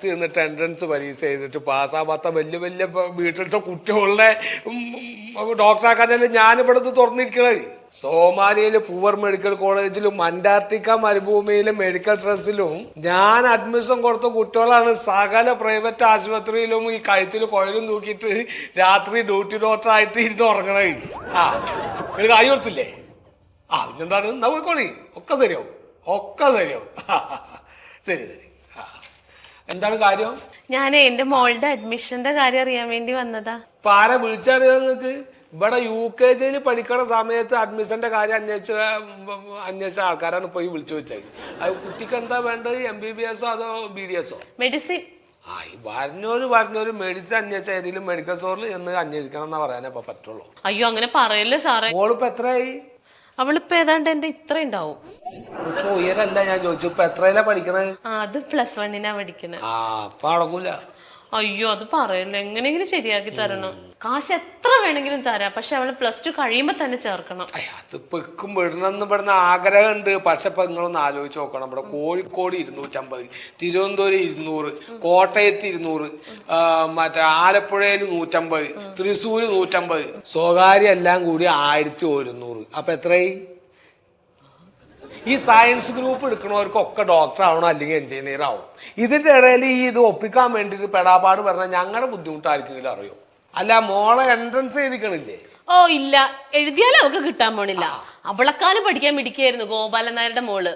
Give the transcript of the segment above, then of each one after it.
അടുത്ത് ചെന്നിട്ട് എൻട്രൻസ് പരീക്ഷ ചെയ്തിട്ട് പാസ്സാവാത്ത വലിയ വലിയ വീട്ടിലത്തെ കുട്ടികളുടെ ഡോക്ടറാക്കാനല്ലേ ഞാനിവിടുന്ന് തുറന്നിരിക്കണത്. സോമാലിയയിലെ പൂവർ മെഡിക്കൽ കോളേജിലും അന്റാർട്ടിക്ക മരുഭൂമിയിലെ മെഡിക്കൽ ട്രസ്റ്റിലും ഞാൻ അഡ്മിഷൻ കൊടുത്ത കുട്ടികളാണ് സകല പ്രൈവറ്റ് ആശുപത്രിയിലും ഈ കഴുത്തിൽ കുഴലും തൂക്കിയിട്ട് രാത്രി ഡ്യൂട്ടി ഡോക്ടറായിട്ട് ഇരുന്ന് ഉറങ്ങണേ. ആ ഒരു കായ് കൊടുത്തില്ലേ? ആ പിന്നെന്താണ് നോക്കോളി, ഒക്കെ ശരിയാവും, ഒക്കെ ശരിയാവും. ശരി ശരി. എന്താണ് കാര്യം? ഞാൻ എന്റെ മോളുടെ അഡ്മിഷന്റെ കാര്യം അറിയാൻ വേണ്ടി വന്നതാ. ഇപ്പൊ ആരെ വിളിച്ചറിയാം നിങ്ങൾക്ക്? ഇവിടെ UKG പഠിക്കണ സമയത്ത് അഡ്മിഷന്റെ കാര്യം അന്വേഷിച്ച ആൾക്കാരാണ് ഇപ്പൊ ഈ വിളിച്ചു വെച്ചത്. അത് കുട്ടിക്ക് എന്താ വേണ്ടത്? MBBS അതോ BDS? മെഡിസിൻ. ആ ഈ പറഞ്ഞോര് മെഡിസിൻ അന്വേഷിച്ച ഏതെങ്കിലും മെഡിക്കൽ സ്റ്റോറിൽ എന്ന് അന്വേഷിക്കണം എന്നാ പറയാനേ ഇപ്പൊ പറ്റുള്ളൂ. അയ്യോ അങ്ങനെ പറയല്ലേ സാറേ. മോളിപ്പോ എത്രയായി? അവളിപ്പോ ഏതാണ്ട് എന്റെ ഇത്ര ഉണ്ടാവും. ഉയരല്ല ഞാൻ ചോദിച്ചു, ഇപ്പൊ എത്രയിലാ പഠിക്കണത്? അത് +1 പഠിക്കണേ. ആ അപ്പൊ അടങ്ങൂല. അയ്യോ അത് പറയല്ലോ, എങ്ങനെയെങ്കിലും ശരിയാക്കി തരണം. കാശ് എത്ര വേണമെങ്കിലും തരാം, പക്ഷെ അവള് +2 കഴിയുമ്പോ തന്നെ ചേർക്കണം. അതിപ്പോ വിടണമെന്ന് ഇവിടുന്ന് ആഗ്രഹമുണ്ട്. പക്ഷെ ഇപ്പൊ നിങ്ങളൊന്ന് ആലോചിച്ച് നോക്കണം. ഇവിടെ കോഴിക്കോട് 250, തിരുവനന്തപുരം 200, കോട്ടയത്ത് 200, മറ്റേ ആലപ്പുഴയിൽ 150, തൃശ്ശൂര് 150, സ്വകാര്യ എല്ലാം കൂടി 1100. അപ്പൊ എത്രയായി? ഈ സയൻസ് ഗ്രൂപ്പ് എടുക്കണവർക്കൊക്കെ ഡോക്ടർ ആവണം അല്ലെങ്കിൽ എഞ്ചിനീയർ ആവും. ഇതിന്റെ ഇടയിൽ ഈ ഇത് ഒപ്പിക്കാൻ വേണ്ടിയിട്ട് പെടാപ്പാട് പറഞ്ഞാൽ ഞങ്ങളുടെ ബുദ്ധിമുട്ടായിരിക്കും അറിയോ? അല്ല മോളെ എൻട്രൻസ് എഴുതിക്കണില്ലേ? ഓ ഇല്ല, എഴുതിയാലും അവൾക്ക് കിട്ടാൻ പോണില്ല. അവളെക്കാളും പഠിക്കാൻ മിടിക്കായിരുന്നു ഗോപാലൻ നായരുടെ മോള്.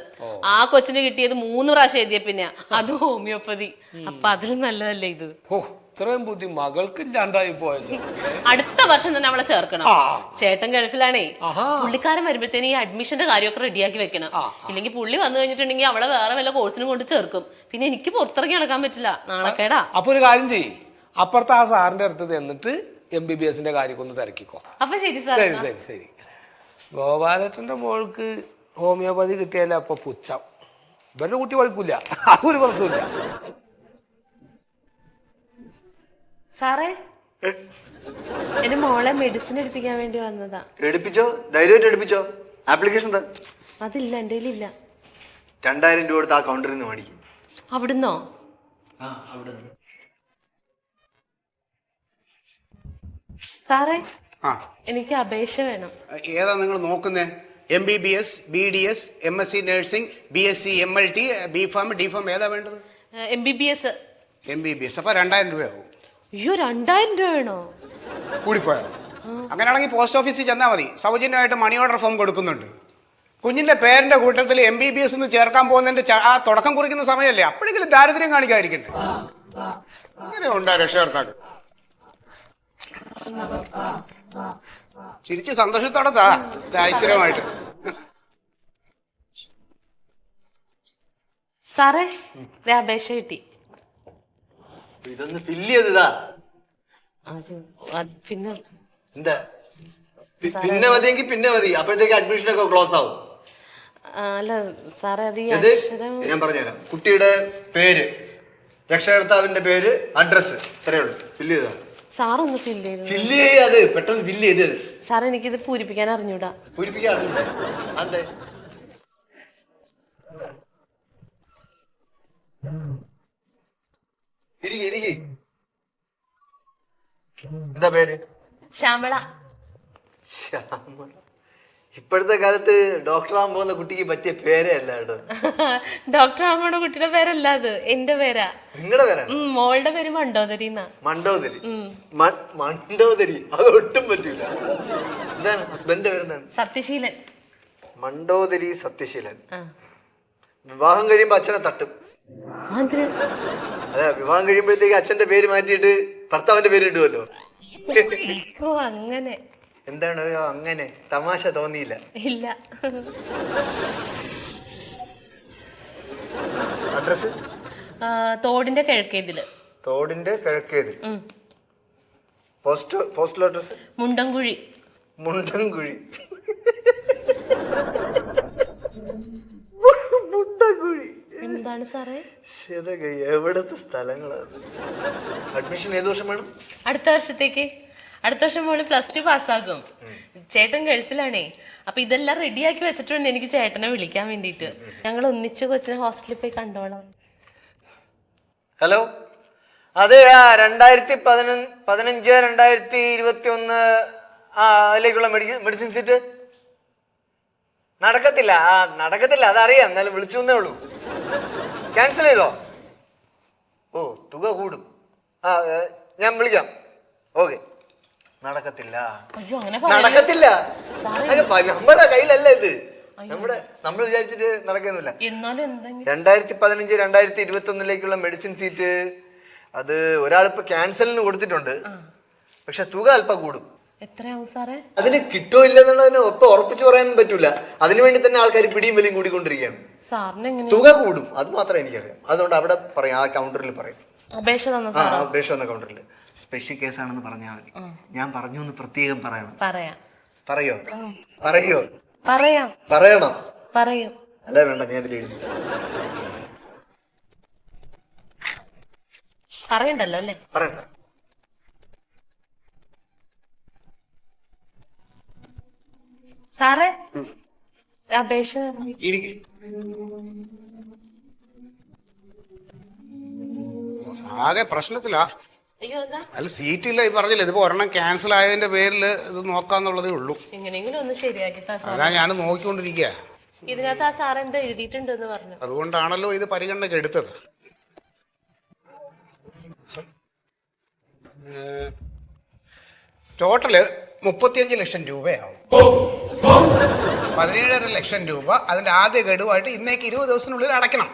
ആ കൊച്ചിന് കിട്ടിയത് 3 പ്രാവശ്യം എഴുതിയ പിന്നെ അത് ഹോമിയോപ്പതി. അപ്പൊ അതിലും നല്ലതല്ലേ ഇത്? ഓ ഇത്രയും ബുദ്ധി മകൾക്ക് ഇല്ലാണ്ടായി പോയത്. അടുത്ത വർഷം തന്നെ അവളെ ചേർക്കണം. ചേട്ടൻ ഗൾഫിലാണേ. പുള്ളിക്കാരൻ വരുമ്പോഴത്തേന് ഈ അഡ്മിഷന്റെ കാര്യമൊക്കെ റെഡിയാക്കി വെക്കണം. ഇല്ലെങ്കിൽ പുള്ളി വന്നു കഴിഞ്ഞിട്ടുണ്ടെങ്കിൽ അവളെ വേറെ വല്ല കോഴ്സിനും കൊണ്ട് ചേർക്കും. പിന്നെ എനിക്ക് പുറത്തിറങ്ങി നടക്കാൻ പറ്റില്ല, നാണക്കേടാ. അപ്പൊ ഒരു കാര്യം ചെയ്യ്, അപ്പുറത്തെ ആ സാറിന്റെ അടുത്ത് ചെന്നിട്ട് MBBSന്റെ കാര്യം ഒന്ന് തിരക്കിക്കോ. അപ്പൊ ശരി സാർ. ശരി ശരി ശരി. ഗോപാലന്റെ മോൾക്ക് ഹോമിയോപ്പതി കിട്ടിയാലേ അപ്പൊ പുച്ഛം. ഇവരുടെ കുട്ടി പഠിക്കൂല, ആ ഒരു പ്രശ്നമില്ല. സാറേ എന്റെ മോളെ മെഡിസിൻ എടുപ്പിക്കാൻ വേണ്ടി വന്നതാ. എടുപ്പിച്ചോ, ധൈര്യമായിട്ട് എടുപ്പിച്ചോ. ആപ്ലിക്കേഷൻ അതില്ല, എന്റെ ഇല്ല. 2000 രൂപ കൊടുത്ത് ആ കൗണ്ടറിൽ നിന്ന് മേടിക്കും. അവിടുന്നോ? സാറേ എനിക്ക് അപേക്ഷ വേണം. ഏതാ നിങ്ങൾ നോക്കുന്നേ? MBBS, BDS, MSc nursing, BSc MLT, B.Pharm, D.Pharm ഏതാ വേണ്ടത്? MBBS. അപ്പൊ 2000 രൂപയാവും. അയ്യോ 2000 രൂപ വേണോ? കൂടിപ്പോയോ? അങ്ങനെയാണെങ്കിൽ പോസ്റ്റ് ഓഫീസിൽ ചെന്നാൽ മതി. സൗജന്യമായിട്ട് മണി ഓർഡർ ഫോം കൊടുക്കുന്നുണ്ട്. കുഞ്ഞിന്റെ പേരിന്റെ കൂട്ടത്തിൽ MBBS ചേർക്കാൻ പോകുന്നതിന്റെ ആ തുടക്കം കുറിക്കുന്ന സമയമല്ലേ, അപ്പോഴെങ്കിലും ദാരിദ്ര്യം കാണിക്കാതിരിക്കണ്ടേ? അങ്ങനെ ഉണ്ടാ രക്ഷകർത്താക്കൾ. ചിരിച്ച് സന്തോഷത്തോടെ ഐശ്വര്യമായിട്ട്. സാറേ അപേക്ഷ കിട്ടി. ഇതൊന്ന് ഫില്ല് ചെയ്തതാ. പിന്നെ എന്താ പിന്നെ മതിയെങ്കിൽ പിന്നെ മതി. അപ്പോഴത്തേക്ക് അഡ്മിഷൻ ഒക്കെ ക്ലോസ് ആവും. അല്ല സാറേ അത് ഞാൻ പറഞ്ഞുതരാം. കുട്ടിയുടെ പേര്, രക്ഷകർത്താവിന്റെ പേര്, അഡ്രസ്, ഇത്രയേ ഉള്ളൂ. ഫില്ല് ചെയ്താ. സാറൊന്ന് ഫില്ല് ചെയ്തു. ഫില്ല് ചെയ്യാത്, പെട്ടെന്ന് ഫില്ല് ചെയ്തത്. സാർ എനിക്കിത് പൂരിപ്പിക്കാൻ അറിഞ്ഞൂടാ. പൂരിപ്പിക്കാൻ അറിഞ്ഞൂടാ? അതെ. എന്താ പേര്? ശ്യാമള. ശ്യാമള. ഇപ്പോഴത്തെ കാലത്ത് ഡോക്ടറാകാൻ പോകുന്ന കുട്ടിക്ക് പറ്റിയ പേരേ അല്ല കേട്ടോ. ഡോക്ടർ ആകുമ്പോൾ കുട്ടിയുടെ പേരല്ല, അത് എന്റെ പേരാ. നിങ്ങളുടെ പേരാ? മോളുടെ പേര് മണ്ടോദരി. മണ്ടോദരി? മണ്ടോദരി അത് ഒട്ടും പറ്റില്ല. എന്താണ് ഹസ്ബൻഡിന്റെ പേരെന്താണ്? സത്യശീലൻ. മണ്ടോദരി സത്യശീലൻ. വിവാഹം കഴിയുമ്പോ അച്ഛനെ തട്ടും. അതെ, വിവാഹം കഴിയുമ്പോഴത്തേക്ക് അച്ഛന്റെ പേര് മാറ്റിയിട്ട് ഭർത്താവിന്റെ പേര് ഇടുമല്ലോ. ഓ അങ്ങനെ. എന്താണ് അങ്ങനെ? തമാശ തോന്നിയില്ല? ഇല്ല. അഡ്രസ്? തോടിന്റെ കിഴക്കേതില്. തോടിന്റെ കിഴക്കേതിൽ. Postal address? മുണ്ടൻകുഴി. മുണ്ടൻകുഴി. മുണ്ടൻകുഴി എന്താണ് സാറേ? എവിടത്തെ സ്ഥലങ്ങളാണ്? അഡ്മിഷൻ ഏത് വർഷം വേണം? അടുത്ത വർഷത്തേക്ക്. അടുത്ത വർഷം മോള് +2 പാസ്സാകും. ചേട്ടൻ ഗൾഫിലാണേ. അപ്പൊ ഇതെല്ലാം റെഡിയാക്കി വെച്ചിട്ടുണ്ട് എനിക്ക് ചേട്ടനെ വിളിക്കാൻ വേണ്ടിട്ട്. ഞങ്ങൾ ഒന്നിച്ച് കൊച്ചിനെ ഹോസ്റ്റലിൽ പോയി കണ്ടോളാം. ഹലോ, അതെ, 2015 2021 അതിലേക്കുള്ള മെഡിസിൻ സീറ്റ് നടക്കത്തില്ല. അതറിയാം, എന്നാലും വിളിച്ചു എന്നേ ഉള്ളൂ. ക്യാൻസൽ ചെയ്തോ? ഓ, തുക കൂടും. ഞാൻ വിളിക്കാം. ഓക്കെ. നടക്കത്തില്ല. നമ്മുടെ കയ്യിലല്ല ഇത്. നമ്മൾ വിചാരിച്ചിട്ട് നടക്കുന്നില്ല. 2015 2021 മെഡിസിൻ സീറ്റ് അത് ഒരാളിപ്പോ ക്യാൻസലിന് കൊടുത്തിട്ടുണ്ട്. പക്ഷെ തുക അല്പം കൂടും. എത്രയാവും സാറേ? അതിന് കിട്ടോ ഇല്ലെന്നുള്ളതിന് ഒപ്പം ഉറപ്പിച്ചു പറയാൻ പറ്റൂല. അതിനുവേണ്ടി തന്നെ ആൾക്കാർ പിടിയും വലിയും കൂടിക്കൊണ്ടിരിക്കുകയാണ്. തുക കൂടും, അത് മാത്രമേ എനിക്കറിയാം. അതുകൊണ്ട് അവിടെ പറയാം, ആ കൗണ്ടറിൽ പറയും. അപേക്ഷ തന്ന കൗണ്ടറിൽ സ്പെഷ്യൽ കേസാണെന്ന് പറഞ്ഞാൽ മതി. ഞാൻ പറഞ്ഞു എന്ന് പ്രത്യേകം പറയണം. പറയണം. അല്ല, വേണ്ട, ഞാൻ ഇതിൽ എഴുതി പറയണ്ടല്ലോ അല്ലേ? പറയണ്ട. സാറേ, അപേക്ഷ ആകെ പ്രശ്നത്തിലാ. അല്ല, സീറ്റില്ല. ഈ പറഞ്ഞില്ല, ഇതിപ്പോ ഒരെണ്ണം ക്യാൻസൽ ആയതിന്റെ പേരിൽ ഇത് നോക്കാന്നുള്ളതേ ഉള്ളൂ. എങ്ങനെയെങ്കിലും ഒന്ന് ശരിയാക്കി. അതാ ഞാൻ നോക്കിക്കൊണ്ടിരിക്കുക. ഇതിനകത്ത് ആ സാർ എന്താ എഴുതിയിട്ടുണ്ടെന്ന് പറഞ്ഞു. അതുകൊണ്ടാണല്ലോ ഇത് പരിഗണനയ്ക്ക് എടുത്തത്. ടോട്ടല് 35 ലക്ഷം രൂപയാവും. 17.5 ലക്ഷം രൂപ അതിന്റെ ആദ്യ ഗഡുവായിട്ട് ഇന്നേക്ക് 20 ദിവസത്തിനുള്ളിൽ അടയ്ക്കണം.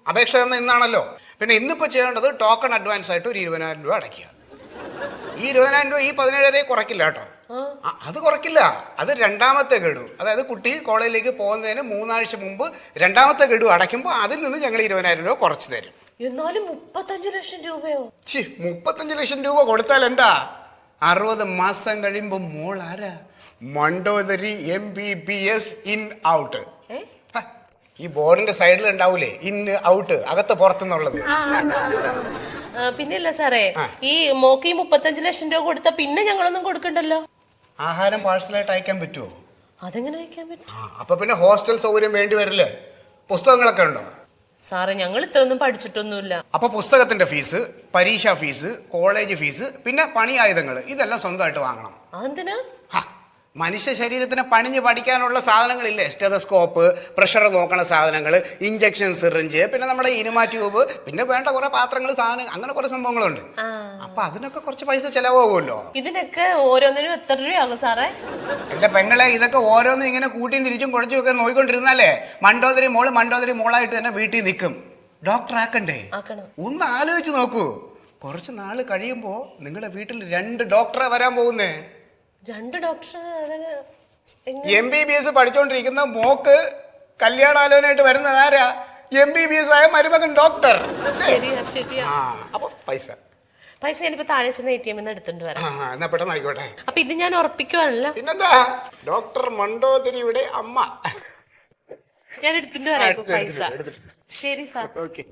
അപേക്ഷ തന്ന ഇന്നാണല്ലോ. പിന്നെ ഇന്നിപ്പോ ചെയ്യേണ്ടത് ടോക്കൺ അഡ്വാൻസ് ആയിട്ട് ഒരു 20,000 രൂപ അടയ്ക്കുക. ഈ 20,000 രൂപ ഈ 17.5 കുറയ്ക്കില്ല കേട്ടോ. അത് കുറയ്ക്കില്ല. അത് രണ്ടാമത്തെ ഗഡു. അതായത് കുട്ടി കോളേജിലേക്ക് പോകുന്നതിന് 3 ആഴ്ച മുമ്പ് രണ്ടാമത്തെ ഗഡു അടയ്ക്കുമ്പോൾ അതിൽ നിന്ന് ഞങ്ങൾ 20,000 രൂപ കുറച്ച് തരും. എന്നാലും 35 ലക്ഷം രൂപയോ? 35 ലക്ഷം രൂപ കൊടുത്താൽ എന്താ? 60 മാസം കഴിയുമ്പോ മോൾ ആരാ? Mandodari MBBS in out. ഈ ബോർഡിന്റെ സൈഡിൽ ഉണ്ടാവൂലേ, ഇൻ ഔട്ട്, അകത്ത് പുറത്തുനിന്നുള്ളത്. പിന്നെയല്ല സാറേ, ഈ മോക്ക് 35 ലക്ഷം രൂപ കൊടുത്താ പിന്നെ ഞങ്ങളൊന്നും കൊടുക്കണ്ടല്ലോ. ആഹാരം പാഴ്സലായിട്ട് അയക്കാൻ പറ്റുമോ? അതെങ്ങനെ അയക്കാൻ പറ്റും? അപ്പൊ പിന്നെ ഹോസ്റ്റൽ സൗകര്യം വേണ്ടി വരില്ലേ? പുസ്തകങ്ങളൊക്കെ ഉണ്ടോ? സാറേ, ഞങ്ങൾ ഇത്രയൊന്നും പഠിച്ചിട്ടൊന്നുമില്ല. അപ്പൊ പുസ്തകത്തിന്റെ ഫീസ്, പരീക്ഷാ ഫീസ്, കോളേജ് ഫീസ്, പിന്നെ പണി ആയുധങ്ങൾ, ഇതെല്ലാം സ്വന്തമായിട്ട് വാങ്ങണം. അതെന്തിനാ? മനുഷ്യ ശരീരത്തിന് പണിഞ്ഞ് പഠിക്കാനുള്ള സാധനങ്ങളില്ലേ? സ്റ്റെതസ്കോപ്പ്, പ്രഷർ നോക്കണ സാധനങ്ങൾ, ഇഞ്ചക്ഷൻ സിറിഞ്ച്, പിന്നെ നമ്മുടെ ഇനുമാ ട്യൂബ്, പിന്നെ വേണ്ട കുറെ പാത്രങ്ങൾ, സാധനം, അങ്ങനെ കുറെ സംഭവങ്ങളുണ്ട്. അപ്പൊ അതിനൊക്കെ കുറച്ച് പൈസ ചെലവാകുമല്ലോ. ഇതിനൊക്കെ ഓരോന്നിനും എത്ര രൂപയാകും സാറേ? എന്റെ പെങ്ങളെ, ഇതൊക്കെ ഓരോന്നും ഇങ്ങനെ കൂട്ടിയും തിരിച്ചും കുഴച്ചും ഒക്കെ നോക്കിക്കൊണ്ടിരുന്നാലേ മണ്ടോദരി മോളായിട്ട് തന്നെ വീട്ടിൽ നിൽക്കും. ഡോക്ടർ ആക്കണ്ടേ? ഒന്ന് ആലോചിച്ച് നോക്കൂ. കുറച്ച് നാള് കഴിയുമ്പോ നിങ്ങളുടെ വീട്ടിൽ 2 ഡോക്ടറെ വരാൻ പോകുന്നേ. 2 ഡോക്ടർ? MBBS പഠിച്ചോണ്ടിരിക്കുന്ന മോക്ക് കല്യാണാലോചനയായിട്ട് വരുന്നത് ആരാ? MBBS ആയ മരുമകൻ ഡോക്ടർ. അപ്പൊ പൈസ ഞാനിപ്പോ താഴെ ചെന്ന് ATM എടുത്തിട്ട് വരാം. എന്നാ പെട്ടെന്ന് ആയിക്കോട്ടെ. അപ്പൊ ഇത് ഞാൻ ഉറപ്പിക്കുവാണല്ലോ. പിന്നെന്താ, ഡോക്ടർ മണ്ടോദരിയുടെ അമ്മ. ഞാൻ എടുത്തിട്ട് വരാം പൈസ. ശരി സാർ. ഓക്കെ.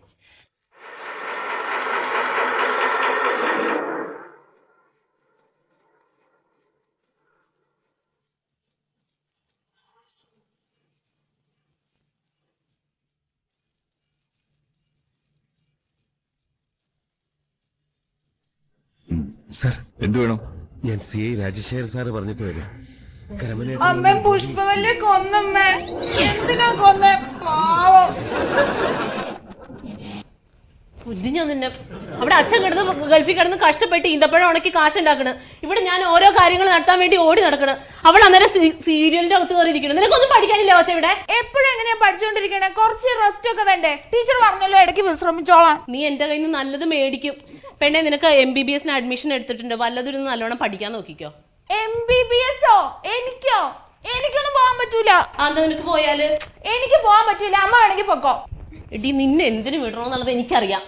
സർ, എന്ത് വേണം? ഞാൻ CI രാജശേഖർ സാറ് പറഞ്ഞിട്ട് വരാം. അമ്മ പുഷ്പവല്ലിയെ കൊന്നമ്മേ. എന്തിനാ കൊന്നേ? പാവം. ഞാൻ നിന്നെ അവിടെ അച്ഛൻ കിടന്ന് ഗൾഫിൽ കിടന്ന് കഷ്ടപ്പെട്ട് ഈന്തപ്പഴം ഉണക്കി കാശുണ്ടാക്കണ്. ഇവിടെ ഞാൻ ഓരോ കാര്യങ്ങൾ നടത്താൻ വേണ്ടി ഓടി നടക്കണ്. അവൾ അന്നേരം സീരിയലിന്റെ അകത്ത് കയറിയിരിക്കണം. നിനക്കൊന്നും പഠിക്കാനില്ല പക്ഷെ ഇവിടെ? എപ്പോഴും എങ്ങനെയാ പഠിച്ചോണ്ടിരിക്കണേ? കുറച്ച് റെസ്റ്റ് ഒക്കെ വേണ്ടേ? ടീച്ചർ പറഞ്ഞല്ലോ ഇടയ്ക്ക് വിശ്രമിച്ചോളാം. നീ എന്റെ കയ്യിൽ നിന്ന് നല്ലത് മേടിക്കും. പെണ്ണെ, നിനക്ക് MBBS അഡ്മിഷൻ എടുത്തിട്ടുണ്ട്. വല്ലതൊരു നല്ലോണം പഠിക്കാൻ നോക്കിക്കോ. MBBS ഓ? എനിക്കൊന്നും പോകാൻ പറ്റൂല. അന്ന് നിനക്ക് പോയാല്? എനിക്ക് പോകാൻ പറ്റൂല. അമ്മ വേണമെങ്കിൽ പൊക്കോ. എടി, നിന്നെ എന്തിനു വിടണമെന്നുള്ളത് എനിക്കറിയാം.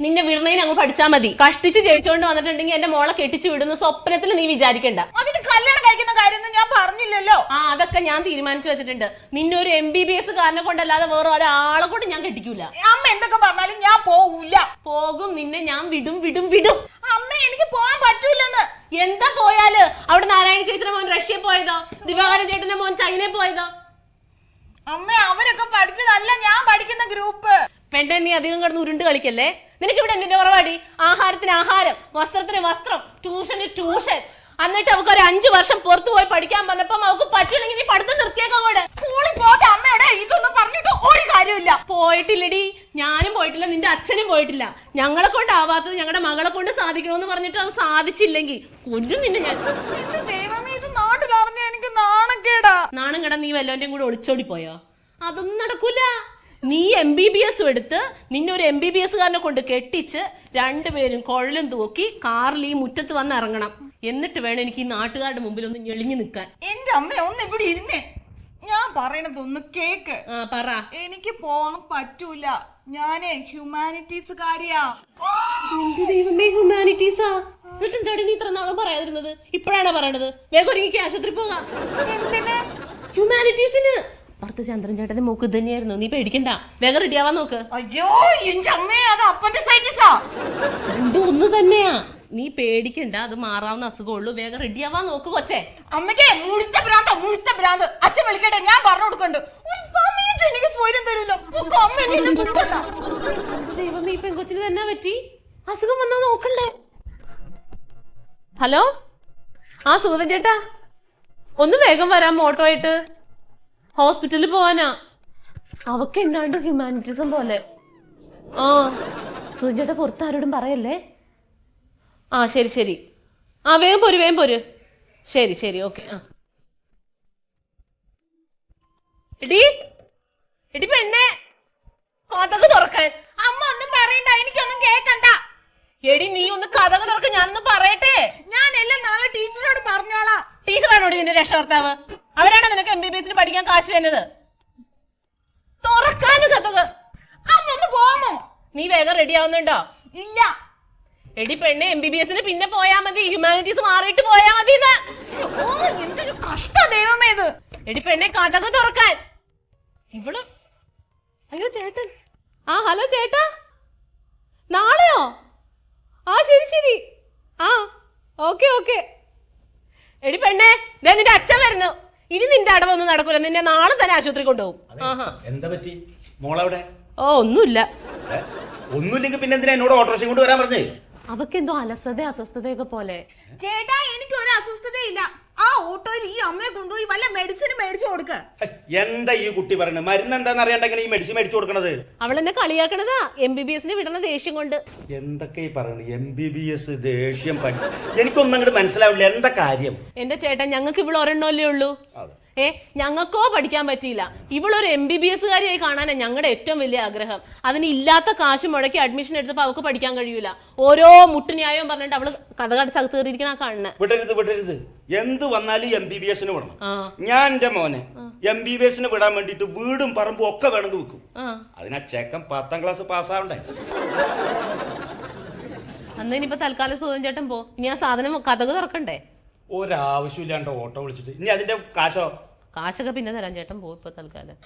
നിന്നെ വിടണേന് അങ്ങ് പഠിച്ചാൽ മതി. കഷ്ടിച്ച് ജയിച്ചോണ്ട് വന്നിട്ടുണ്ടെങ്കിൽ എന്റെ മോളെ കെട്ടിച്ചു വിടുന്ന സ്വപ്നത്തിൽ നീ വിചാരിക്കണ്ട. അതിന് കല്യാണം കഴിക്കുന്ന കാര്യമൊന്നും ഞാൻ പറഞ്ഞില്ലല്ലോ. അതൊക്കെ ഞാൻ തീരുമാനിച്ചു വെച്ചിട്ടുണ്ട്. നിന്നെ ഒരു MBBS കാരനെ കൊണ്ടല്ലാതെ വേറെ ഒരാളെ കൊണ്ട് ഞാൻ കെട്ടിക്കൂല. അമ്മ എന്തൊക്കെ പറഞ്ഞാലും ഞാൻ പോവൂല. പോകും. നിന്നെ ഞാൻ വിടും. അമ്മ, എനിക്ക് പോകാൻ പറ്റൂലെന്ന്. എന്താ പോയാല്? അവിടെ നാരായണ ചേച്ചിയുടെ മോൻ റഷ്യ പോയതോ? ദിവാകരൻ ചേട്ടന്റെ മോൻ ചൈനയിൽ പോയതോ? അമ്മ, അവരൊക്കെ പഠിച്ചതല്ല ഞാൻ പഠിക്കുന്ന ഗ്രൂപ്പ്. പെണ്ണെ, നീ അധികം കിടന്ന് ഉരുണ്ട് കളിക്കല്ലേ. നിനക്ക് ഇവിടെ എന്തിന്റെ കുറവാടി? ആഹാരത്തിന് ആഹാരം, വസ്ത്രത്തിന് വസ്ത്രം, ട്യൂഷന് ട്യൂഷൻ. എന്നിട്ട് അവൾക്ക് ഒരു 5 വർഷം പുറത്തു പോയി പഠിക്കാൻ വന്നപ്പോ അവൾക്ക് പറ്റില്ലെങ്കിൽ നീ പഠിത്തം നിർത്തിയേക്കാം. കൂടെ സ്കൂളിൽ പോകാത്ത അമ്മയുടെ ഇതൊന്നും പറഞ്ഞിട്ട് ഒരു കാര്യമില്ല. പോയിട്ടില്ലടി, ഞാനും പോയിട്ടില്ല, നിന്റെ അച്ഛനും പോയിട്ടില്ല. ഞങ്ങളെ കൊണ്ടാവാത്തത് ഞങ്ങളുടെ മകളെ കൊണ്ട് സാധിക്കണമെന്ന് പറഞ്ഞിട്ട് അത് സാധിച്ചില്ലെങ്കിൽ കൊല്ലും നിന്നെ ഞാൻ. എന്റെ ദൈവമേ, ഇത് നാട്ടിലറിഞ്ഞ എനിക്ക് നാണക്കേടാ. നാണം കട നീ വല്ലവന്റെയും കൂടെ ഒളിച്ചോടി പോയോ? അതൊന്നും നടക്കൂല. നീ MBBS എടുത്ത് നിന്നെ ഒരു MBBS കാരനെ കൊണ്ട് കെട്ടിച്ച് 2 പേരും കുഴലും തൂക്കി കാറിൽ ഈ മുറ്റത്ത് വന്ന് ഇറങ്ങണം. എന്നിട്ട് വേണം എനിക്ക് ഈ നാട്ടുകാരുടെ മുമ്പിൽ ഒന്ന് ഞെളിഞ്ഞു നിൽക്കാൻ. എന്റെ അമ്മ ഒന്ന് ഇവിടെ ഇരുന്നേ, ഞാൻ പറയണത് ഒന്ന് കേക്ക്. പറ. എനിക്ക് പോകാൻ പറ്റൂല, ഞാനേ ഹ്യൂമാനിറ്റീസ് കാര്യാ. ദൈവമേ, ഹ്യൂമാനിറ്റീസാ? എന്നിട്ടെന്താടി നീ ഇത്ര നാളും പറയാതിരുന്നത്? ഇപ്പോഴാണോ പറയണത്? വേഗം ഒരുങ്ങിക്ക് ആശുപത്രി പോകാം. എന്തിന്? ഹ്യൂമാനിറ്റീസിന്. ഭർത്ത ചന്ദ്രൻ ചേട്ടന്റെ മൂക്ക് തന്നെയായിരുന്നു. നീ പേടിക്കണ്ട, വേഗം റെഡി ആവാൻ നോക്ക്. അയ്യോ എന്റെ അമ്മേ, അത് അപ്പൻഡിസൈറ്റിസാ. രണ്ടും ഒന്ന് തന്നെയാ. നീ പേടിക്കണ്ട, അത് മാറാവുന്ന അസുഖമുള്ളൂ. വേഗം റെഡി ആവാൻ നോക്ക് കൊച്ചേ. അമ്മയ്ക്ക് മുഴുത്ത ഭ്രാന്ത്. അച്ഛൻ വിളിക്കട്ടെ, ഞാൻ പറഞ്ഞു കൊടുക്കണ്ട്. ഒരു സമയത്ത് എനിക്ക് സ്വയം തരൂല. ദൈവമേ, ഈ പെൺകൊച്ചിന് തന്നെ പറ്റി. അസുഖം വന്നാ നോക്കണ്ടേ? ഹലോ, സുഗതൻ ചേട്ടാ, ഒന്ന് വേഗം വരാം. ഓട്ടോ ആയിട്ട് ഹോസ്പിറ്റലിൽ പോവാനാ. അവക്ക് എന്നാണ്ട് ഹ്യൂമാനിറ്റിസം പോലെ. സുഗതൻ ചേട്ടാ, പുറത്താരോടും പറയല്ലേ. ശരി. വേഗം പോര്. ശരി, ഓക്കെ. എടി പെണ്ണെ, കഥക് തുറക്കാൻ. അമ്മ ഒന്നും പറയണ്ട, എനിക്കൊന്നും കേക്കണ്ട. എടി നീ ഒന്ന് കഥക് തുറക്ക, ഞാനൊന്ന് പറയട്ടെ. ഞാൻ എല്ലാം നാളെ ടീച്ചറോട് പറഞ്ഞോളാം. ടീച്ചറാണോടി നിന്റെ രക്ഷകർത്താവ്? അവരാണോ നിനക്ക് MBBS പഠിക്കാൻ കാശ് തന്നത്? തുറക്കാനും കഥക്. അമ്മ ഒന്ന് പോമോ? നീ വേഗം റെഡി ആവുന്നുണ്ടോ? ഇല്ല. എടി പെണ്ണെ, MBBS പിന്നെ പോയാ മതി, ഹ്യൂമാനിറ്റീസ് മാറിയിട്ട് പോയാ മതി. എന്തൊരു കഷ്ട ദൈവമേ ഇത്. എടി പെണ്ണെ, കഥക് തുറക്കാൻ. ഇവള് അയ്യോ ചേട്ടൻ. ഹലോ ചേട്ടാ, നാളെയോ? ശരി. ഓക്കെ. എടി പെണ്ണെ, ദേ നിന്റെ അച്ഛൻ വരുന്നു. ഇനി നിന്റെ അടവൊന്നും നടക്കൂല. നിന്നെ നാളെ തന്നെ ആശുപത്രി കൊണ്ടുപോകും. എന്താ പറ്റി മോളവിടെ? ഒന്നുമില്ല. ഒന്നുമില്ലെങ്കിൽ പിന്നെ എന്തിനാ എന്നോട് ഓട്ടോറിക്ഷ കൊണ്ട് വരാൻ പറഞ്ഞേ? അവക്കെന്തോ അസ്വസ്ഥതയൊക്കെ പോലെ. ചേട്ടാ, എനിക്ക് ഒരു അസ്വസ്ഥതയില്ല. ആ ഓട്ടോയിൽ ഈ അമ്മയെ കൊണ്ടുപോയി വല്ല മെഡിസിൻ മേടിച്ചു കൊടുക്ക. എന്താ ഈ കുട്ടി പറയണത്? മരുന്ന് എന്താന്ന് അറിയണ്ടെങ്കിൽ ഈ മെഡിസിൻ മേടിച്ചു കൊടുക്കണത്? അവളെന്നെ കളിയാക്കണതാ MBBS വിടുന്ന ദേഷ്യം കൊണ്ട്. എന്തൊക്കെ ഈ പറയണത്? MBBS ദേഷ്യം പണി. എനിക്കൊന്നും അങ്ങോട്ട് മനസ്സിലാവില്ല. എന്താ കാര്യം? എന്റെ ചേട്ടൻ, ഞങ്ങൾക്ക് ഇവിടെ ഒരെണ്ണല്ലേ ഉള്ളൂ. ഞങ്ങൾക്കോ പഠിക്കാൻ പറ്റിയില്ല. ഇവളൊരു MBBS കാരിയായി കാണാനാ ഞങ്ങളുടെ ഏറ്റവും വലിയ ആഗ്രഹം. അതിന് ഇല്ലാത്ത കാശ് മുടക്കി അഡ്മിഷൻ എടുത്തപ്പോ അവൾക്ക് പഠിക്കാൻ കഴിയൂല. ഓരോ മുട്ടുന്യായവും പറഞ്ഞിട്ട് അവള് കഥ കടച്ചകത്ത് കയറിയിരിക്കുന്ന കാണുന്നത്. വിടരുത്. എന്ത് വന്നാലും MBBS വിടണം. ഞാൻ എന്റെ മോനെ MBBS വിടാൻ വേണ്ടിട്ട് വീടും പറമ്പും ഒക്കെ വേണമെങ്കിൽ വെക്കും. അതിനാ ചെക്കൻ 10ാം ക്ലാസ് പാസ്സാവണ്ടേ? അന്ന് ഇനിയിപ്പോ തൽക്കാലം സുഗതൻ ചേട്ടൻ പോ. ഇനി ആ സാധനം കഥക് തുറക്കണ്ടേ? ഒരാവശ്യമില്ലാണ്ട് ഓട്ടോ വിളിച്ചിട്ട് ഇനി അതിന്റെ കാശൊക്കെ പിന്നെ തരാം. ചേട്ടൻ പോ ഇപ്പൊ തൽക്കാലം.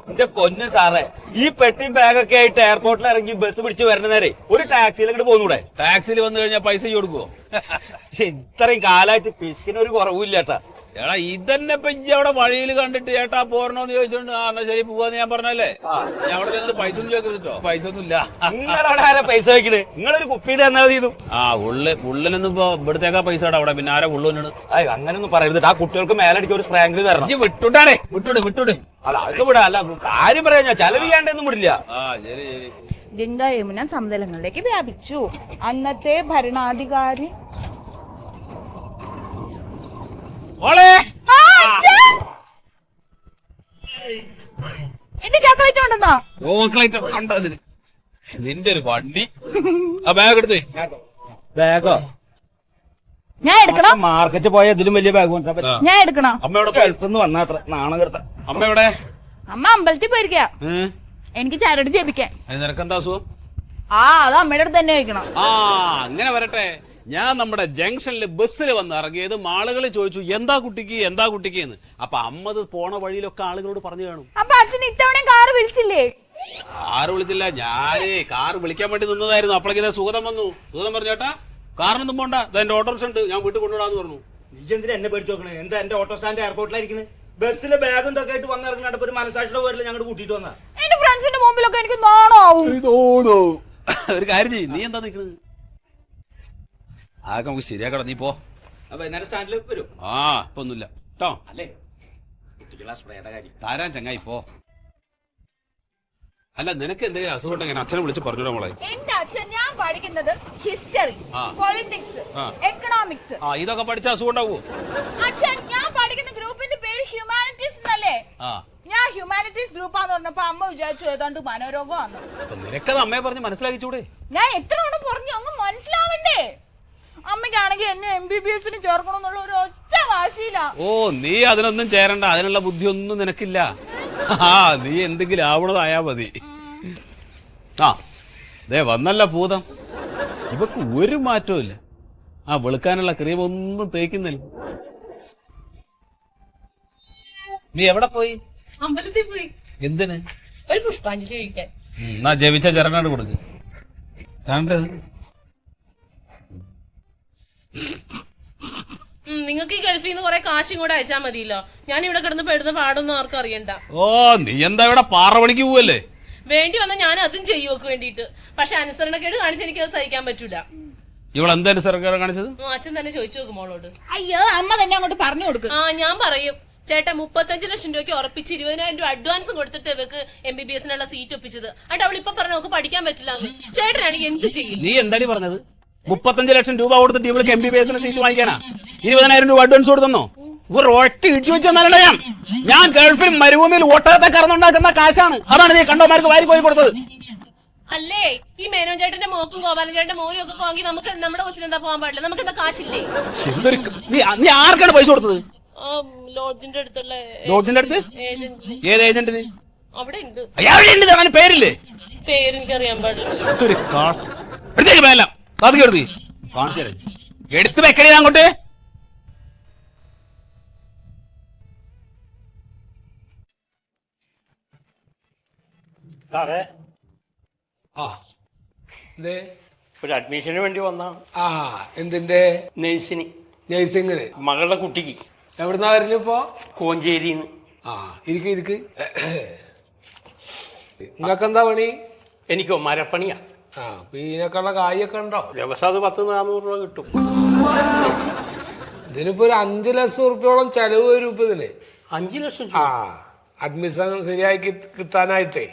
എന്റെ പൊന്ന് സാറേ, ഈ പെട്ടിയും ബാഗൊക്കെ ആയിട്ട് എയർപോർട്ടിൽ ഇറങ്ങി ബസ് പിടിച്ച് വരണ നേരെ ഒരു ടാക്സിയിൽ അങ്ങോട്ട് പോന്നൂടെ? ടാക്സിയിൽ വന്നു കഴിഞ്ഞാൽ പൈസ കൊടുക്കുവോ? ഇത്രയും കാലമായിട്ട് പിശിക്കിന് ഒരു കുറവില്ല ചേട്ടാ. എടാ ഇതന്നെ ഇപ്പൊ അവിടെ വഴിയിൽ കണ്ടിട്ട് ചേട്ടാ പോരണോന്ന് ചോദിച്ചോണ്ട് എന്നാ ശരി പോവാന്ന് ഞാൻ പറഞ്ഞല്ലേ. ഞാൻ അവിടെ ചെന്നിട്ട് പൈസ ഒന്നും ചോദിക്കരുതോ? പൈസ ഒന്നും ഇല്ല. നിങ്ങളവിടെ ആരാ പൈസ വയ്ക്കണേ? നിങ്ങളൊരു കുപ്പിയുടെ എന്നാ ചെയ്തു. ഉള്ളിലൊന്നും ഇപ്പൊ ഇവിടത്തേക്കാ പൈസ അവിടെ പിന്നെ ആരാ ഉള്ളിനാണ്? അങ്ങനൊന്നും പറയരുത്. ആ കുട്ടികൾക്ക് മേലടിക്ക് ഒരു സ്പ്രാങ്കിൾ തരണം. വിട്ടുടാണേ വിട്ടുട്. അല്ല അതൊക്കെ വിടാ. അല്ല കാര്യം പറയാ, ഞാൻ ചെലവ് ചെയ്യാണ്ടൊന്നും വിടില്ല. ശരി. ഗംഗാ യമുന സമതലങ്ങളിലേക്ക് വ്യാപിച്ചു. അന്നത്തെ ഭരണാധികാരി എന്റെ ചോക്ലേറ്റ് ഉണ്ടെന്നോ? നിന്റെ ഒരു വണ്ടി. ബാഗ് എടുത്തു. ബാഗോ? ഞാൻ എടുക്കണം. മാർക്കറ്റ് പോയ ഇതിലും വലിയ ബാഗ് ഞാൻ എടുക്കണം. അമ്മയോടെ ഗൾഫിന്ന് വന്നാത്ര നാണം കെടുത്ത. അമ്മ എവിടെ? അമ്മ അമ്പലത്തിൽ പോയിരിക്ക. എനിക്ക് ചരട് ജപിക്കാൻ. നിനക്കെന്താ അസുഖം? അത് അമ്മയുടെ അടുത്ത് തന്നെ വയ്ക്കണം. അങ്ങനെ വരട്ടെ. ഞാൻ നമ്മുടെ ജംഗ്ഷനിൽ ബസ്സിൽ വന്ന് ഇറങ്ങിയത് ആളുകൾ ചോദിച്ചു എന്താ കുട്ടിക്ക് എന്ന്. അപ്പൊ അമ്മത് പോണ വഴിയിലൊക്കെ ആളുകളോട് പറഞ്ഞു കാണും. അപ്പൊ അച്ഛൻ ഇത്തവണ കാറ് വിളിച്ചില്ലേ? കാറ് വിളിച്ചില്ല, ഞാനേ കാറ് വിളിക്കാൻ വേണ്ടി നിന്നതായിരുന്നു. അപ്പോഴേക്ക് സുഗതം വന്നു. സുഗതം പറഞ്ഞു ചേട്ടാ കാറിനൊന്നും പോണ്ട, എന്റെ ഓട്ടോറിക്ഷ ഉണ്ട്, ഞാൻ വീട്ടിൽ കൊണ്ടുവിടാന്ന് പറഞ്ഞു. ഇജെന്തിനാ എന്നെ പേടിച്ച് നോക്കണേ? എന്താ എന്റെ ഓട്ടോ സ്റ്റാൻഡ് എയർപോർട്ടിലായിരിക്കുന്നത്? ബസ്സിലെ ബാഗും ഇതൊക്കെ ആയിട്ട് വന്നിറങ്ങാണ്ട് ഒരു മനസാക്ഷിയുടെ പേരിൽ ഞങ്ങൾ കൂട്ടിയിട്ട് വന്നാ. എന്റെ ഫ്രണ്ട്സിന്റെ മുമ്പിലൊക്കെ എനിക്ക് നാണാവും. ഒരു കാര്യം ചെയ്യ്, നീ എന്താ നിക്കണത്? ആകെ നമുക്ക് ശരിയാക്കടാ, നീ പോ. അപ്പൊ എന്നാലും സ്റ്റാൻഡിൽ വരും. ആ ഇപ്പൊ ഒന്നുമില്ല കേട്ടോ. അല്ലേ കുട്ടികളെ സ്പ്രേയുടെ കാര്യം താരാൻ ചങ്ങായി പോ. അല്ല നിനക്ക് എന്തെങ്കിലും അസുഖം ഉണ്ടെങ്കിൽ അച്ഛനെ വിളിച്ച് പറഞ്ഞൂടാ മോളെ. എന്റെ അച്ഛൻ ഞാൻ പഠിക്കുന്നത് ഹിസ്റ്ററി, പൊളിറ്റിക്സ്, എക്കണോമിക്സ്. ഇതൊക്കെ പഠിച്ച അസുഖം ഉണ്ടാവോ? അച്ഛൻ ഞാൻ പഠിക്കുന്ന ഗ്രൂപ്പിന്റെ പേര് ഹ്യൂമാനിറ്റീസ് എന്നല്ലേ? ഞാൻ ഹ്യൂമാനിറ്റീസ് ഗ്രൂപ്പാന്ന് പറഞ്ഞപ്പോ അമ്മ വിചാരിച്ചു ഏതാണ്ട് മനോരോഗമാണെന്ന്. നിനക്കത് അമ്മയെ പറഞ്ഞ് മനസ്സിലാക്കിച്ചൂടെ? ഞാൻ എത്ര തവണ പറഞ്ഞു അങ്ങ് മനസ്സിലാവണ്ടേ? അമ്മയ്ക്കാണെങ്കിൽ എന്നെ MBBS ചേർക്കണമെന്നുള്ള ഒരു ഒറ്റ വാശിയില്ല. ഓ നീ അതിനൊന്നും ചേരണ്ട, അതിനുള്ള ബുദ്ധിയൊന്നും നിനക്കില്ല. നീ എന്തെങ്കിലും ആവണതായാ മതി. ദേ വന്നല്ല ഭൂതം. ഇവക്ക് ഒരു മാറ്റവും ഇല്ല. വെളുക്കാനുള്ള ക്രീം ഒന്നും തേക്കുന്നില്ല. നീ എവിടെ പോയി? അമ്പലത്തിൽ പോയി. എന്തിന്? ഒരു പുഷ്പാഞ്ജലി കഴിക്കാൻ. എന്നാ ജപിച്ച ചരണാട് കൊടുക്ക്. കണ്ടത് നിങ്ങൾക്ക് ഈ ഗൾഫിൽ നിന്ന് കുറെ കാശും കൂടെ അയച്ചാൽ മതിയല്ലോ. ഞാൻ ഇവിടെ കിടന്ന് പെടുന്ന പാടൊന്നും ആർക്കും അറിയണ്ട. ഓ നീ എന്താ ഇവിടെ പാറവണിക്ക് പോവല്ലേ? വേണ്ടി വന്ന ഞാൻ അതും ചെയ്യുവോക്ക് വേണ്ടിട്ട്. പക്ഷെ അനുസരണക്കേട് കാണിച്ച് എനിക്ക് അത് സഹിക്കാൻ പറ്റൂല. ഇവളെന്തായാലും സർക്കാർ കാണിച്ചത്? അച്ഛൻ തന്നെ ചോദിച്ചു നോക്കും മോളോട്. അയ്യോ അമ്മ തന്നെ അങ്ങോട്ട് പറഞ്ഞു കൊടുക്കും. ഞാൻ പറയും ചേട്ടാ 35 ലക്ഷം രൂപയ്ക്ക് ഉറപ്പിച്ച് 20,000 രൂപ അഡ്വാൻസ് കൊടുത്തിട്ട് ഇവക്ക് MBBS സീറ്റ് ഒപ്പിച്ചത്. എന്നിട്ട് അവൾ ഇപ്പൊ പറഞ്ഞു നമുക്ക് പഠിക്കാൻ പറ്റില്ല. ചേട്ടനാണെങ്കിൽ എന്ത് ചെയ്യും? നീ എന്താണ് പറഞ്ഞത്? 35 ലക്ഷം രൂപ കൊടുത്തിട്ട് ഇവൾക്ക് MBBS സീറ്റ് വാങ്ങിക്കാനാ? 20,000 രൂപ അഡ്വാൻസ് കൊടുത്തന്നോ? ഒരു ഒറ്റ ഇടിച്ചു വെച്ചെന്നല്ല ഞാൻ ഗൾഫിൽ മരുഭൂമിയിൽ ഒട്ടകത്തെ കറന്നുണ്ടാക്കുന്ന കാശാണ്. അതാണ് നീ കണ്ടോമാർക്ക് വാരി കോരി കൊടുത്തത്. അല്ലേ ഈ മേനോൻ ചേട്ടന്റെ മോക്കും ഗോപാലൻ ചേട്ടന്റെ മോനും ഒക്കെ പോവാങ്കിൽ നമുക്ക് നമ്മുടെ കൊച്ചിന് എന്താ പോകാൻ പാടില്ല? നമുക്ക് എന്താ കാശില്ലേ? നീ ആർക്കാണ് പൈസ കൊടുത്തത്? ലോഡ്ജിന്റെ അടുത്തുള്ള ലോഡ്ജിന്റെ അടുത്ത്? ഏത് ഏജന്റിന്? അവിടെ ഉണ്ട്. അയാളുടെ പേരില്ലേ? പേരെനിക്കറിയാൻ പാടില്ല. എടുത്ത് വെക്കണേ അങ്ങോട്ട്. ഒരു അഡ്മിഷന് വേണ്ടി വന്നാ. എന്തിന്റെ? നഴ്സിന്. നഴ്സിംഗിന്? മകളുടെ കുട്ടിക്ക്. എവിടുന്നാ വരുന്നിപ്പോ? കോഞ്ചേരിന്ന്. ഇരിക്ക്. നിങ്ങക്കെന്താ പണി? എനിക്കോ മരപ്പണിയാ. ഇതിനൊക്കെയുള്ള കായൊക്കെ ഉണ്ടോ? ദിവസം അത് 100-400 രൂപ കിട്ടും. ഇതിനിപ്പോ ഒരു 5 ലക്ഷം റുപ്യോളം ചെലവ് വരും ഇപ്പൊ ഇതിന്. 5 ലക്ഷം? അഡ്മിഷൻ ശരിയാക്കി കിട്ടാനായിട്ടേ.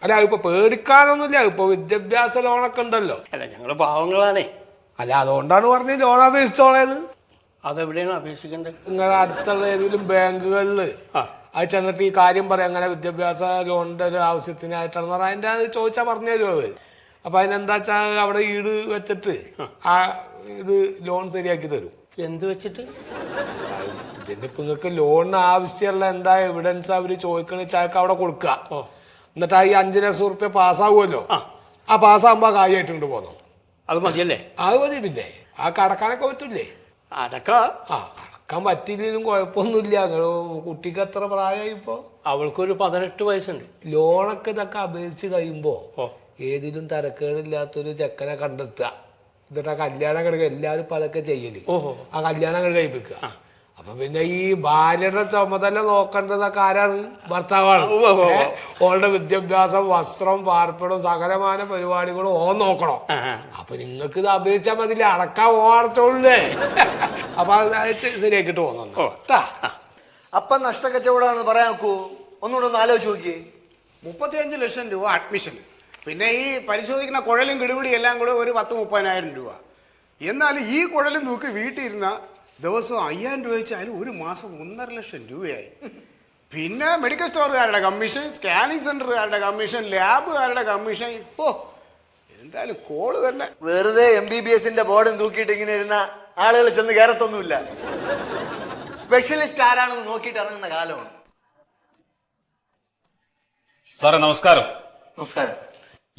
അല്ല ഇപ്പൊ പേടിക്കാനൊന്നുമില്ല, ഇപ്പൊ വിദ്യാഭ്യാസ ലോണൊക്കെ ഉണ്ടല്ലോ. അല്ല ഞങ്ങള് പാവങ്ങളാണേ. അല്ല അതുകൊണ്ടാണ് പറഞ്ഞത് ലോൺ അപേക്ഷിച്ചോളേന്ന്. അതെവിടെയാണ് അപേക്ഷിക്കേണ്ടത്? നിങ്ങളുടെ അടുത്തുള്ള ഏതെങ്കിലും ബാങ്കുകളില് അത് ചെന്നിട്ട് ഈ കാര്യം പറയാം, അങ്ങനെ വിദ്യാഭ്യാസ ലോണിന്റെ ഒരു ആവശ്യത്തിനായിട്ടാണെന്ന് പറഞ്ഞാൽ അതിന്റെ അത് ചോദിച്ചാൽ പറഞ്ഞു തരുമോ അത്. അപ്പൊ അതിനെന്താ വെച്ചാൽ അവിടെ ഈട് വെച്ചിട്ട് ഇത് ലോൺ ശരിയാക്കി തരും. എന്ത് വെച്ചിട്ട്? ഇതിന്റെ ഇപ്പൊ നിങ്ങൾക്ക് ലോണിന് ആവശ്യമുള്ള എന്താ എവിഡൻസ് അവര് ചോദിക്കണ ചായക്ക് അവിടെ കൊടുക്കുക. എന്നിട്ട് ഈ 5 ലക്ഷം റുപ്യ പാസ്സാവുമല്ലോ. പാസ്സാകുമ്പോ കായായിട്ടുണ്ട് പോന്നോ. അത് മതിയല്ലേ? അത് മതി. പിന്നെ കടക്കാനൊക്കെ പറ്റൂലേ? അടക്കാൻ പറ്റില്ലെങ്കിലും കുഴപ്പമൊന്നുമില്ല. കുട്ടിക്ക് എത്ര പ്രായമായി ഇപ്പൊ? അവൾക്കൊരു 18 വയസ്സുണ്ട്. ലോണൊക്കെ ഇതൊക്കെ അപേക്ഷിച്ച് കഴിയുമ്പോ ഏതിലും തരക്കേടില്ലാത്തൊരു ചെക്കനെ കണ്ടെത്തുക, എന്നിട്ട് കല്യാണം കഴിക്കുക. എല്ലാവരും ഇപ്പൊ അതൊക്കെ ചെയ്യല്. കല്യാണം കഴിപ്പിക്കുക. അപ്പൊ പിന്നെ ഈ ഭാര്യയുടെ ചുമതല നോക്കേണ്ടതൊക്കെ ആരാണ്? ഭർത്താവാണ്. ഓളുടെ വിദ്യാഭ്യാസം, വസ്ത്രം, പാർപ്പിടം, സകലമാന പരിപാടികളും നോക്കണം. അപ്പൊ നിങ്ങൾക്ക് ഇത് അപേക്ഷിച്ചാൽ മതില്ല, അടക്കാൻ അടച്ചോളേ. അപ്പൊ അത് ശരിയാക്കിട്ട് പോന്നു. അപ്പൊ നഷ്ടക്കച്ചവടാണെന്ന് പറയാൻ നോക്കൂ. ഒന്നുകൂടെ ഒന്ന് ആലോചിച്ച് നോക്കിയേ. 35 ലക്ഷം രൂപ അഡ്മിഷൻ, പിന്നെ ഈ പരിശോധിക്കുന്ന കുഴലും കിടുപിടി എല്ലാം കൂടെ ഒരു 10-30,000 രൂപ. എന്നാൽ ഈ കുഴലും നോക്കി വീട്ടിൽ ഇരുന്ന ദിവസം 5,000 രൂപ വെച്ചാലും ഒരു മാസം 1.5 ലക്ഷം രൂപയായി. പിന്നെ മെഡിക്കൽ സ്റ്റോറുകാരുടെ കമ്മീഷൻ, സ്കാനിങ് സെന്ററുകാരുടെ കമ്മീഷൻ, ലാബുകാരുടെ കമ്മീഷൻ. എന്തായാലും കോള് തന്നെ. വെറുതെ MBBS ബോർഡും തൂക്കിയിട്ട് ഇങ്ങനെ ഇരുന്ന ആളുകൾ ചെന്ന് കയറത്തൊന്നുമില്ല. സ്പെഷ്യലിസ്റ്റ് ആരാണെന്ന് നോക്കിയിട്ട് ഇറങ്ങുന്ന കാലമാണ്. സാറേ നമസ്കാരം. നമസ്കാരം.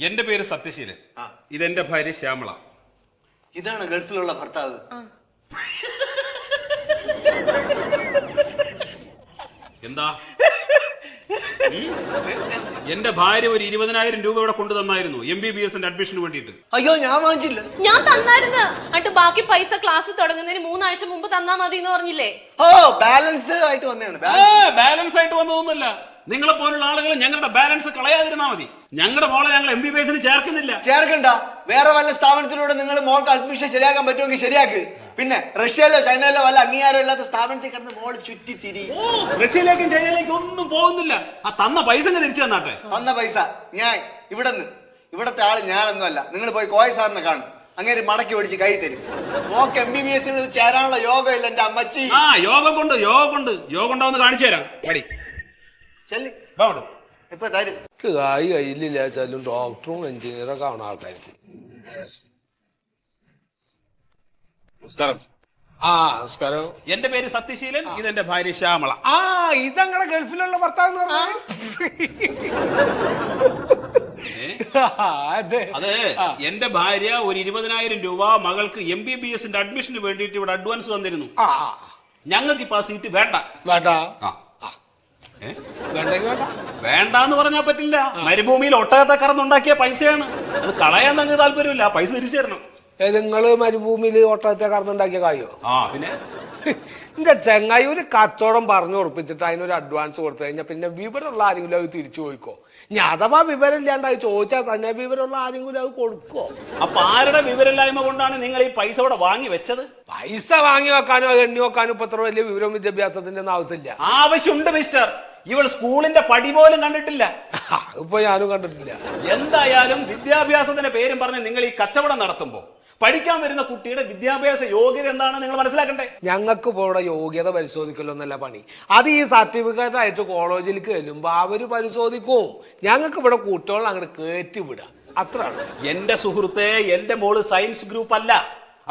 എന്റെ പേര് സത്യശീലൻ. ഇതെന്റെ ഭാര്യ ശ്യാമള. ഇതാണ് ഗൾഫിലുള്ള ഭർത്താവ്. എന്താ എന്റെ ഭാര്യ ഒരു 20,000 രൂപ ഇവിടെ കൊണ്ടുതന്നായിരുന്നു MBBS അഡ്മിഷന് വേണ്ടിയിട്ട്. അയ്യോ ഞാൻ വാങ്ങിച്ചില്ല. ഞാൻ തന്നായിരുന്നു. എന്നിട്ട് ബാക്കി പൈസ ക്ലാസ് തുടങ്ങുന്നതിന് 3 ആഴ്ച മുമ്പ് തന്നാ മതി എന്ന് പറഞ്ഞില്ലേ? ഓ ബാലൻസ് ആയിട്ട് വന്നതാണ്. ബാലൻസ് ആയിട്ട് വന്നതൊന്നുമല്ല. നിങ്ങളെ പോലുള്ള ആളുകൾ ഞങ്ങളുടെ ബാലൻസ് കളയാതിരുന്നാ മതി. ഞങ്ങളുടെ മോളെ ഞങ്ങൾ MBBS ചേർക്കുന്നില്ല. ചേർക്കണ്ട. വേറെ വല്ല സ്ഥാപനത്തിലൂടെ നിങ്ങൾ മോൾക്ക് അഡ്മിഷൻ ശരിയാക്കാൻ പറ്റുമെങ്കിൽ ശരിയാക്ക്. പിന്നെ റഷ്യയിലോ ചൈനയിലോ വല്ല അംഗീകാരം ഇല്ലാത്ത സ്ഥാപനത്തിൽ കിടന്ന് മോള് ചുറ്റി തിരി. റഷ്യയിലേക്കും ചൈനയിലേക്കും ഒന്നും പോകുന്നില്ല. ആ തന്ന പൈസ തിരിച്ചു തന്നാട്ടെ. തന്ന പൈസ ഞാൻ ഇവിടത്തെ ആള് ഞാനൊന്നുമല്ല. നിങ്ങൾ പോയി കോയ സാറിനെ കാണും. അങ്ങനെ മടക്കി ഓടിച്ച് കൈ തരും. മോക്ക് MBBS ചേരാനുള്ള യോഗം ഇല്ല എന്റെ അമ്മച്ചി. യോഗം ഉണ്ടാവുന്ന കാണിച്ചു തരാം. ചെല്ലി ഇപ്പൊ തരും. കായ് കയ്യിലില്ല വെച്ചാലും ഡോക്ടറും എഞ്ചിനീയറൊക്കെ ആവണ ആൾക്കാർക്ക്. നമസ്കാരം. എന്റെ പേര് സത്യശീലൻ. ഇതെന്റെ ഭാര്യ ശ്യാമള. ഇതങ്ങനെ ഗൾഫിലുള്ള ഭർത്താവ് എന്ന് പറഞ്ഞാൽ അത് എന്റെ ഭാര്യ ഒരു 20,000 രൂപ മകൾക്ക് MBBS അഡ്മിഷന് വേണ്ടിയിട്ട് ഇവിടെ അഡ്വാൻസ് തന്നിരുന്നു. ഞങ്ങൾക്ക് ഇപ്പൊ ആ സീറ്റ് വേണ്ട. വേണ്ടാന്ന് പറഞ്ഞാൽ പറ്റില്ല. മരുഭൂമിയിൽ ഒട്ടകത്തെ കറന്നുണ്ടാക്കിയ പൈസയാണ്. അത് കളയാൻ നിങ്ങൾക്ക് താല്പര്യമില്ല. പൈസ തിരിച്ചു തരണം. നിങ്ങള് മരുഭൂമിയിൽ ഒട്ടകത്തെ കറന്നുണ്ടാക്കിയ കായോ? പിന്നെ എന്റെ ചെങ്ങായി ഒരു കച്ചവടം പറഞ്ഞു ഉറപ്പിച്ചിട്ട് അതിനൊരു അഡ്വാൻസ് കൊടുത്തു കഴിഞ്ഞാൽ പിന്നെ വിവരമുള്ള ആരെങ്കിലും അത് തിരിച്ചു ചോദിക്കോ? ഞാൻ അഥവാ വിവരം ഇല്ലാണ്ടായി ചോദിച്ചാൽ തന്നെ വിവരമുള്ള ആരെങ്കിലും അത് കൊടുക്കോ? അപ്പൊ ആരുടെ വിവരമില്ലായ്മ കൊണ്ടാണ് നിങ്ങൾ ഈ പൈസ ഇവിടെ വാങ്ങി വെച്ചത്? പൈസ വാങ്ങി വെക്കാനോ എണ്ണി വെക്കാനോ ഇപ്പൊ അത്ര വലിയ വിവരവും വിദ്യാഭ്യാസത്തിന്റെ ഒന്നും ആവശ്യമില്ല. ആവശ്യമുണ്ട് മിസ്റ്റർ. ഇവൾ സ്കൂളിന്റെ പടി പോലും കണ്ടിട്ടില്ല. ഇപ്പൊ ഞാനും കണ്ടിട്ടില്ല. എന്തായാലും വിദ്യാഭ്യാസത്തിന്റെ പേരും പറഞ്ഞ് നിങ്ങൾ ഈ കച്ചവടം നടത്തുമ്പോ പഠിക്കാൻ വരുന്ന കുട്ടിയുടെ വിദ്യാഭ്യാസ യോഗ്യത എന്താണെന്ന് നിങ്ങൾ മനസ്സിലാക്കണ്ടേ? ഞങ്ങൾക്ക് ഇപ്പോൾ ഇവിടെ യോഗ്യത പരിശോധിക്കലൊന്നല്ല പണി. അത് ഈ സർട്ടിഫിക്കറ്റ് ആയിട്ട് കോളേജിൽ ചെല്ലുമ്പോ അവര് പരിശോധിക്കും. ഞങ്ങൾക്ക് ഇവിടെ കുട്ടികൾ അങ്ങോട്ട് കയറ്റി വിടാം, അത്രയാണ്. എന്റെ സുഹൃത്തെ, എന്റെ മോള് സയൻസ് ഗ്രൂപ്പ് അല്ല,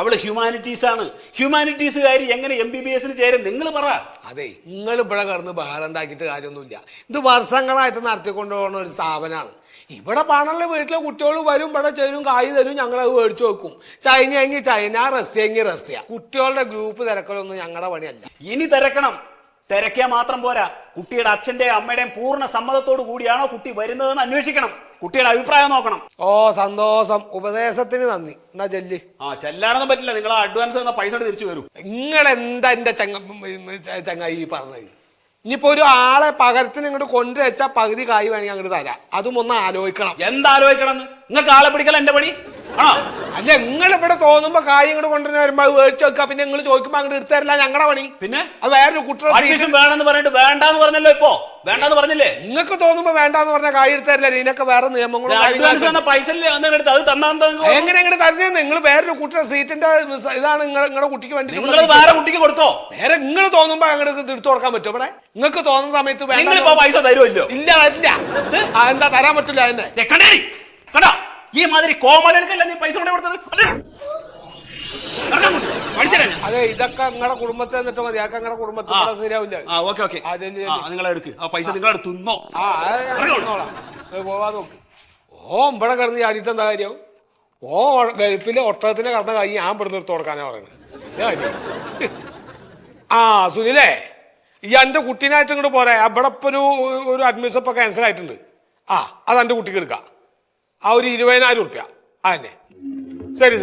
അവള് ഹ്യൂമാനിറ്റീസ് ആണ്. ഹ്യൂമാനിറ്റീസുകാരി എങ്ങനെ MBBS ചേരും നിങ്ങൾ പറ. അതെ, നിങ്ങൾ ഇവിടെ കിടന്ന് ബഹളം ഉണ്ടാക്കിയിട്ട് കാര്യമൊന്നുമില്ല. ഇത് വർഷങ്ങളായിട്ട് നടത്തിക്കൊണ്ടു പോകുന്ന ഒരു സ്ഥാപനമാണ്. ഇവിടെ പണമുള്ള വീട്ടിലെ കുട്ടികൾ വരും, ഇവിടെ ചേരും, കായ് തരും, ഞങ്ങളത് മേടിച്ചു വെക്കും. ചൈനയെങ്കിൽ ചൈന, റഷ്യയെങ്കിൽ റഷ്യ. കുട്ടികളുടെ ഗ്രൂപ്പ് തിരക്കലൊന്നും ഞങ്ങളുടെ പണിയല്ല. ഇനി തിരക്കണം. തിരക്കിയാൽ മാത്രം പോരാ, കുട്ടിയുടെ അച്ഛന്റെയും അമ്മയുടെയും പൂർണ്ണ സമ്മതത്തോടു കൂടിയാണോ കുട്ടി വരുന്നതെന്ന് അന്വേഷിക്കണം. കുട്ടിയുടെ അഭിപ്രായം നോക്കണം. സന്തോഷം. ഉപദേശത്തിന് നന്ദി. എന്നാ ചെല്ലി. ചെല്ലാനൊന്നും പറ്റില്ല. നിങ്ങൾ അഡ്വാൻസ് തന്ന പൈസ തിരിച്ചു വരും. നിങ്ങൾ എന്താ എന്റെ ചങ്ങായി പറഞ്ഞത്? ഇനിയിപ്പോ ഒരു ആളെ പകരത്തിന് ഇങ്ങോട്ട് കൊണ്ടുവച്ചാൽ പകുതി കായ് വേണമെങ്കിൽ അങ്ങോട്ട് തരാം. അതും ഒന്ന് ആലോചിക്കണം. എന്താലോചിക്കണം? നിങ്ങൾക്ക് ആളെ പിടിക്കല എന്റെ പണി ആണോ? അല്ല, നിങ്ങൾ ഇവിടെ തോന്നുമ്പോ കായ് ഇങ്ങോട്ട് കൊണ്ടുവരുന്ന വരുമ്പോ മേടിച്ചു വെക്കുക. പിന്നെ നിങ്ങൾ ചോദിക്കുമ്പോ അങ്ങോട്ട് എടുത്തു തരില്ല, ഞങ്ങളുടെ പണി. പിന്നെ അത് വേറൊരു കുട്ടിയുടെ അഡ്മിഷൻ വേണമെന്ന് പറഞ്ഞിട്ട് വേണ്ടാന്ന് പറഞ്ഞല്ലോ. ഇപ്പോ വേണ്ടാന്ന് പറഞ്ഞില്ലേ? നിങ്ങൾക്ക് തോന്നുമ്പോ വേണ്ടാന്ന് പറഞ്ഞ കായ് എടുത്തു തരില്ല. ഇതിനൊക്കെ വേറെ നിയമങ്ങളും പൈസ എടുത്ത് അത് തന്നാ എങ്ങനെ ഇങ്ങോട്ട് തരുന്നത്? നിങ്ങൾ വേറൊരു കുട്ടിയുടെ സീറ്റിന്റെ ഇതാണ് നിങ്ങളുടെ കുട്ടിക്ക് വേണ്ടി. നിങ്ങൾ വേറെ കുട്ടിക്ക് കൊടുത്തോ? വേറെ നിങ്ങൾ തോന്നുമ്പോ അങ്ങോട്ട് എടുത്തു കൊടുക്കാൻ പറ്റുമോ? ഇവിടെ നിങ്ങൾക്ക് തോന്നുന്ന സമയത്ത് പൈസ തരുമല്ലോ? ഇല്ല, ഇല്ല. എന്താ തരാൻ പറ്റില്ല? എന്നെ കണ്ടോ ഈ മാതിരി കോമലടുക്കല്ല നീ പൈസ കൊണ്ട് കൊടുത്തത്? അതെ, ഇതൊക്കെ നിങ്ങളുടെ കുടുംബത്തെ എന്നിട്ട് മതി. അതൊക്കെ നിങ്ങളുടെ കുടുംബത്തിൽ ശരിയാവില്ല. നിങ്ങളെ എടുക്ക്. ആ പൈസ നിങ്ങളെ തിന്നോ. പോവാ നോക്ക്. ഇവിടെ കിടന്ന് ചാടിയിട്ട് എന്താ കാര്യം? ഗൾഫിലെ ഒട്ടകത്തിന്റെ കടന്ന കൈ ഞാൻ ഇവിടെ നിർത്തി കൊടുക്കാനാ പറയുന്നത്. സുനിലേ, ഈ എന്റെ കുട്ടീനായിട്ട് ഇങ്ങോട്ട് പോരാ. ഇവിടെ ഇപ്പൊ ഒരു അഡ്മിഷൻ ഇപ്പൊ ക്യാൻസൽ ആയിട്ടുണ്ട്. അത് എന്റെ കുട്ടിക്ക് എടുക്കാം. ഒരു 20,000 റുപ്യ. അതന്നെ. ശരി.